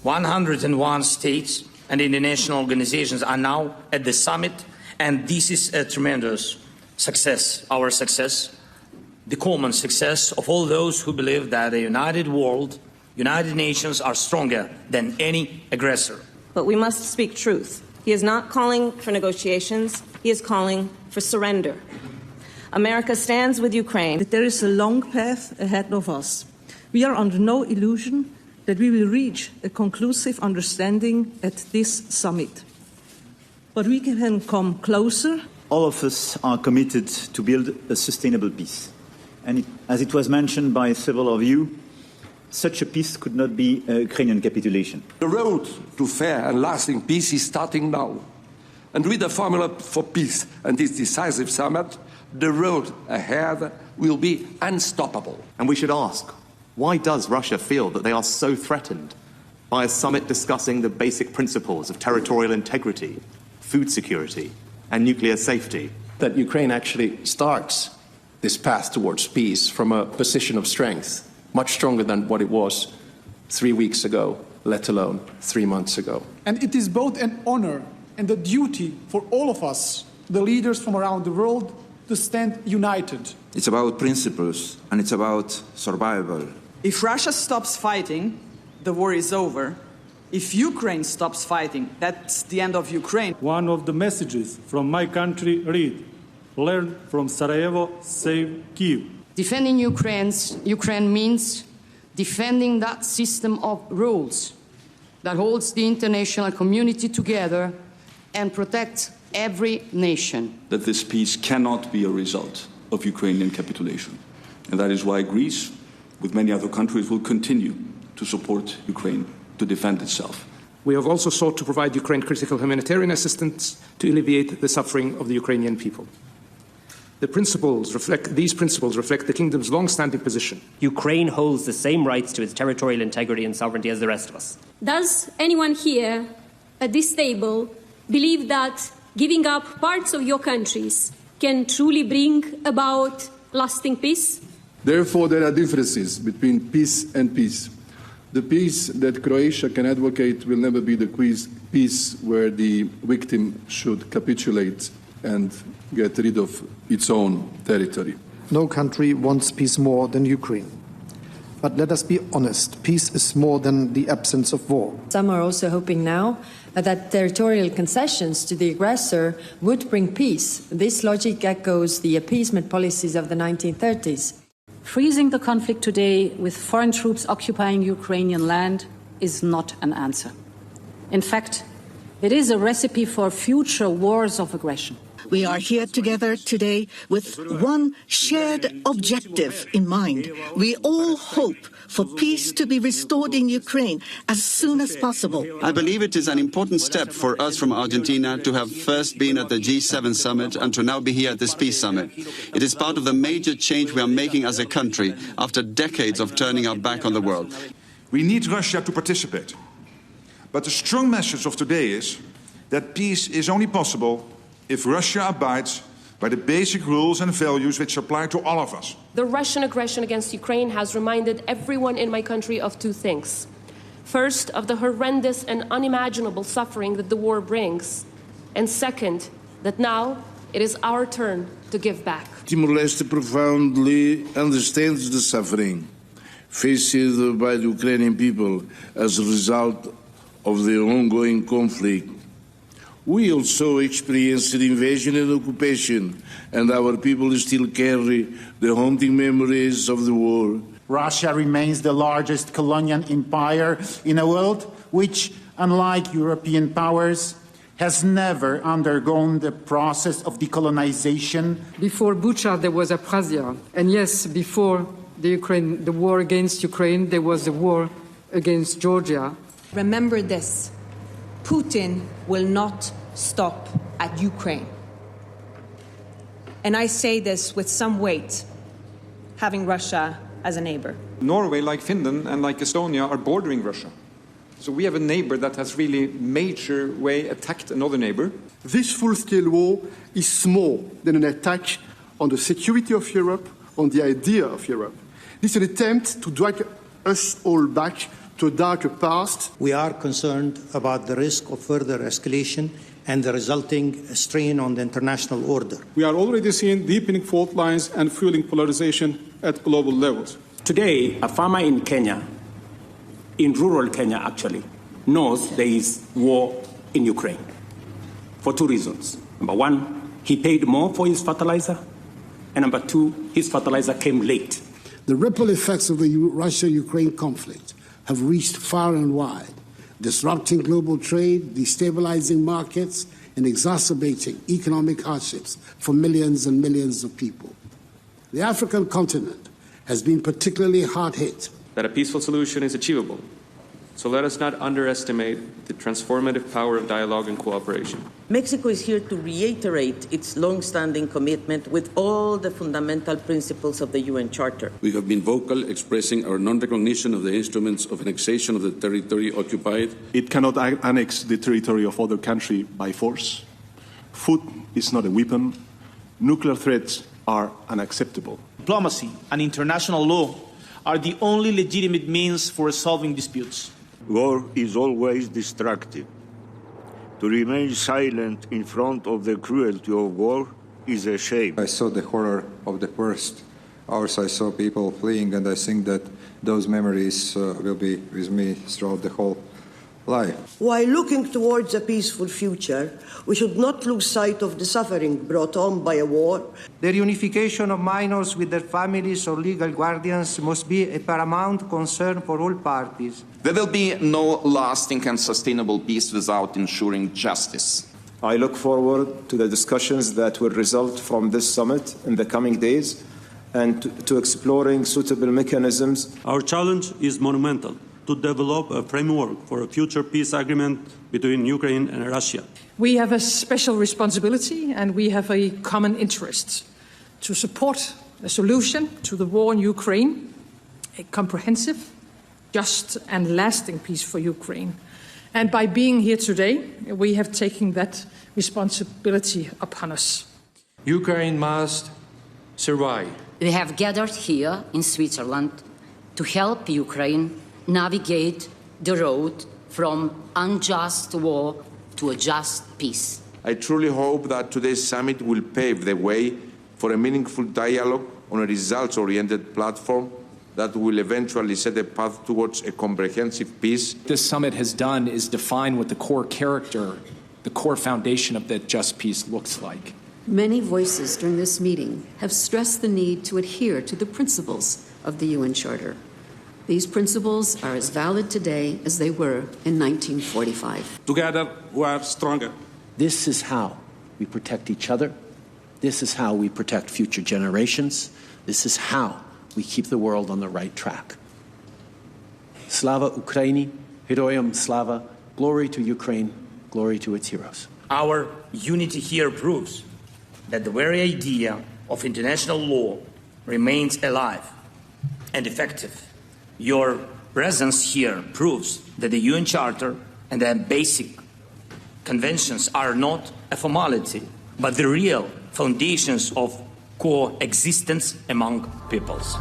101 states and international organizations are now at the summit, and this is a tremendous success, our success, the common success of all those who believe that a united world, United Nations are stronger than any aggressor. But we must speak truth. He is not calling for negotiations, he is calling for surrender. America stands with Ukraine. There is a long path ahead of us. We are under no illusion that we will reach a conclusive understanding at this summit. But we can come closer. All of us are committed to build a sustainable peace. And as it was mentioned by several of you, such a peace could not be a Ukrainian capitulation. The road to fair and lasting peace is starting now. And with the formula for peace and this decisive summit, the road ahead will be unstoppable. And we should ask, why does Russia feel that they are so threatened by a summit discussing the basic principles of territorial integrity, food security, and nuclear safety? That Ukraine actually starts this path towards peace from a position of strength, much stronger than what it was 3 weeks ago, let alone 3 months ago. And it is both an honor and a duty for all of us, the leaders from around the world, to stand united. It's about principles and it's about survival. If Russia stops fighting, the war is over. If Ukraine stops fighting, that's the end of Ukraine. One of the messages from my country, Rede, learn from Sarajevo, save Kyiv. Defending Ukraine means defending that system of rules that holds the international community together and protects every nation. That this peace cannot be a result of Ukrainian capitulation. And that is why Greece, with many other countries, will continue to support Ukraine to defend itself. We have also sought to provide Ukraine critical humanitarian assistance to alleviate the suffering of the Ukrainian people. These principles reflect the kingdom's long-standing position. Ukraine holds the same rights to its territorial integrity and sovereignty as the rest of us. Does anyone here at this table believe that giving up parts of your countries can truly bring about lasting peace? Therefore, there are differences between peace and peace. The peace that Croatia can advocate will never be the peace where the victim should capitulate and get rid of its own territory. No country wants peace more than Ukraine. But let us be honest, peace is more than the absence of war. Some are also hoping now that territorial concessions to the aggressor would bring peace. This logic echoes the appeasement policies of the 1930s. Freezing the conflict today with foreign troops occupying Ukrainian land is not an answer. In fact, it is a recipe for future wars of aggression. We are here together today with one shared objective in mind. We all hope for peace to be restored in Ukraine as soon as possible. I believe it is an important step for us from Argentina to have first been at the G7 summit and to now be here at this peace summit. It is part of the major change we are making as a country after decades of turning our back on the world. We need Russia to participate. But the strong message of today is that peace is only possible if Russia abides by the basic rules and values which apply to all of us. The Russian aggression against Ukraine has reminded everyone in my country of two things. First, of the horrendous and unimaginable suffering that the war brings. And second, that now it is our turn to give back. Timor-Leste profoundly understands the suffering faced by the Ukrainian people as a result of the ongoing conflict. We also experienced the invasion and occupation, and our people still carry the haunting memories of the war. Russia remains the largest colonial empire in the world, which, unlike European powers, has never undergone the process of decolonization. Before Bucha, there was Abkhazia. And yes, before the war against Ukraine, there was the war against Georgia. Remember this, Putin will not stop at Ukraine. And I say this with some weight, having Russia as a neighbor. Norway, like Finland and like Estonia, are bordering Russia. So we have a neighbor that has really major way attacked another neighbor. This full-scale war is more than an attack on the security of Europe, on the idea of Europe. It's an attempt to drag us all back to a darker past. We are concerned about the risk of further escalation and the resulting strain on the international order. We are already seeing deepening fault lines and fueling polarization at global levels. Today, a farmer in Kenya, in rural Kenya actually, knows there is war in Ukraine for two reasons. Number one, he paid more for his fertilizer, and number two, his fertilizer came late. The ripple effects of the Russia-Ukraine conflict have reached far and wide, disrupting global trade, destabilizing markets, and exacerbating economic hardships for millions and millions of people. The African continent has been particularly hard hit. That a peaceful solution is achievable. So let us not underestimate the transformative power of dialogue and cooperation. Mexico is here to reiterate its long-standing commitment with all the fundamental principles of the UN Charter. We have been vocal, expressing our non-recognition of the instruments of annexation of the territory occupied. It cannot annex the territory of other country by force. Food is not a weapon. Nuclear threats are unacceptable. Diplomacy and international law are the only legitimate means for resolving disputes. War is always destructive. To remain silent in front of the cruelty of war is a shame. I saw the horror of the worst hours. I saw people fleeing, and I think that those memories will be with me throughout the whole life. While looking towards a peaceful future, we should not lose sight of the suffering brought on by a war. The reunification of minors with their families or legal guardians must be a paramount concern for all parties. There will be no lasting and sustainable peace without ensuring justice. I look forward to the discussions that will result from this summit in the coming days and to exploring suitable mechanisms. Our challenge is monumental: to develop a framework for a future peace agreement between Ukraine and Russia. We have a special responsibility and we have a common interest to support a solution to the war in Ukraine, a comprehensive, just and lasting peace for Ukraine. And by being here today, we have taken that responsibility upon us. Ukraine must survive. We have gathered here in Switzerland to help Ukraine navigate the road from unjust war to a just peace. I truly hope that today's summit will pave the way for a meaningful dialogue on a results-oriented platform that will eventually set a path towards a comprehensive peace. This summit has done is define what the core character, the core foundation of that just peace looks like. Many voices during this meeting have stressed the need to adhere to the principles of the UN Charter. These principles are as valid today as they were in 1945. Together, we are stronger. This is how we protect each other. This is how we protect future generations. This is how we keep the world on the right track. Slava Ukraini, Heroyam Slava, glory to Ukraine, glory to its heroes. Our unity here proves that the very idea of international law remains alive and effective. Your presence here proves that the UN Charter and the basic conventions are not a formality, but the real foundations of coexistence among peoples.